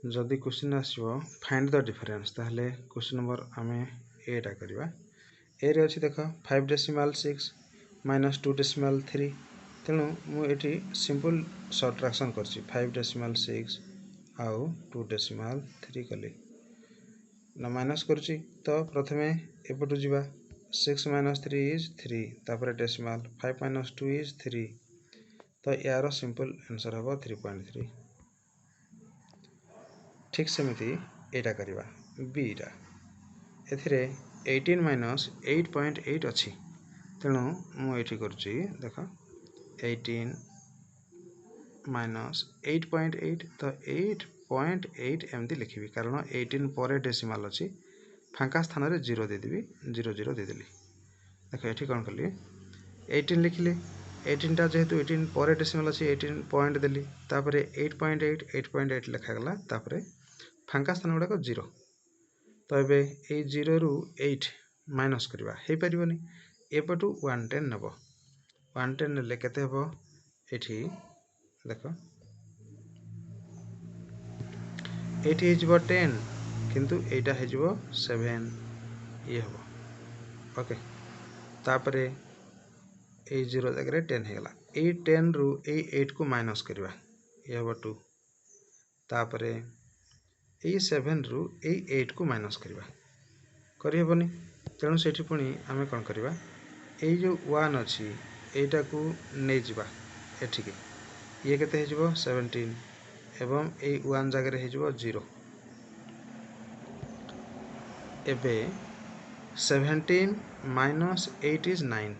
जदि क्वेश्चन आसो find the difference ताहले क्वेश्चन नंबर आम एटा करवा ए रे अच्छी देख 5 डेसिमाल 6 माइनस 2 डेसिमाल 3 तेणु मुझे सिंपल सब्ट्रैक्शन कर 5 डेसिमाल 6 आउ 2 डेसिमाल 3 कली ना माइनस करुच्ची तो प्रथमे एपटू जावा 6 माइनस 3 इज 3 तापर डेसिमाल 5 माइनस 2 इज 3 तो यार सिंपल आंसर हम 3.3 ठीक सेमती एटा करवा बीटा एथिरे 18 माइनस 8.8 अच्छी तेणु मुझे करुच्ची देख 18 माइनस 8.8 तो 8.8 एमती लिखी कारण 18 पर डेसिमाल अच्छी फांका स्थान में 0 देदेवी 0 0 देदेली देख ये कौन कली 18 लिखिली 18 टा जेहेतु 18 पर डेसिमाल अच्छी 18 पॉइंट देली तापर 8.8 लिखागला तापर फांका स्थान गुड़ाक 0 तो ये 0 रु 8 माइनस करवा हो पारनी एपटू 110 नब 110 ने केते हबो एठी देख एठी हिजबो 10 किंतु एटा हिजबो 7 ये हबो ओके तापरे ए 0 जगह 10 हो गला ए 10 रु ए 8 को माइनस करवा ये हबो 2 तापरे ए 7 रु ए 8 को माइनस करवा करहबनी तेणु से पुणी आम कौन करवा ये जो 1 अच्छी एटा को नहीं जावा एठिके ये केते हिजबो 17 एवं ए 1 जगह हिजबो 0 एबे 17 माइनस 8 इज 9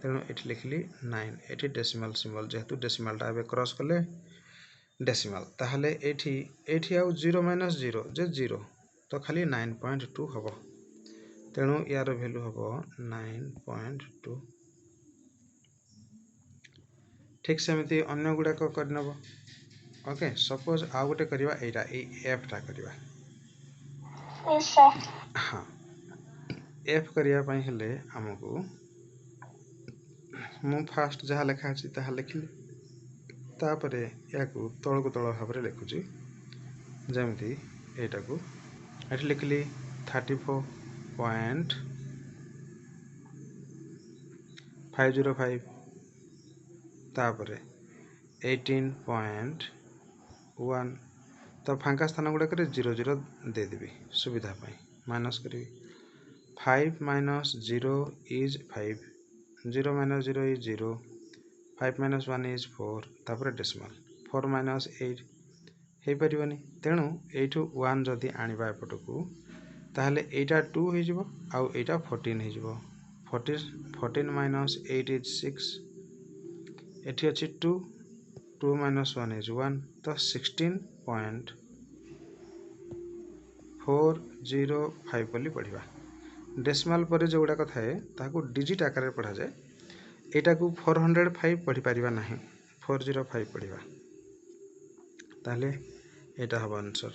तेणु ये लिखली 9 ये डेसिमाल सिंबल जेहेतु डेसिमाल टा एबे क्रॉस कले डेसिमाल ताहले एठी आउ 0 माइनस 0 जे 0 तो खाली 9.2 हबो तेणु यार वैल्यू हबो 9.2 ठीक सेमती अन्य गुड़ाक करनब ओके सपोज आउ गोटे करवा एटा ए एफ टा करवा हाँ एफ करिया पई हेले हमकु मु फास्ट जहाँ लिखा अछि ताहा लिखिली तापरे याकू तल को तल भाव में लिखुची जमती एटा को एठी लिखली 34.505 तापरे 18.1 तो फांका स्थान गुड़ाक 0 0 देदेवी सुविधा पाई माइनस करी 5 minus 0 is 5 0 minus 0 is 0 5 minus 1 is 4 तापर डेसिमाल 4 माइनस 8 हो पारनी तेणु यू 1 जदि आनिबा एपट को ताहले एटा 2 हो आउ एटा 14 हो 14 माइनस 8 इज 6 एटी अच्छी 2 2 माइनस 1 इज 1 तो 16.405 बोली पढ़ा डेसिमाल पर जो गुड़ाक थाए ताकू डिजिट आकार में पढ़ा जाए एटा को 405 पढ़ी पारिबा नहीं 405 पढ़िबा ताहले एटा हबो आंसर।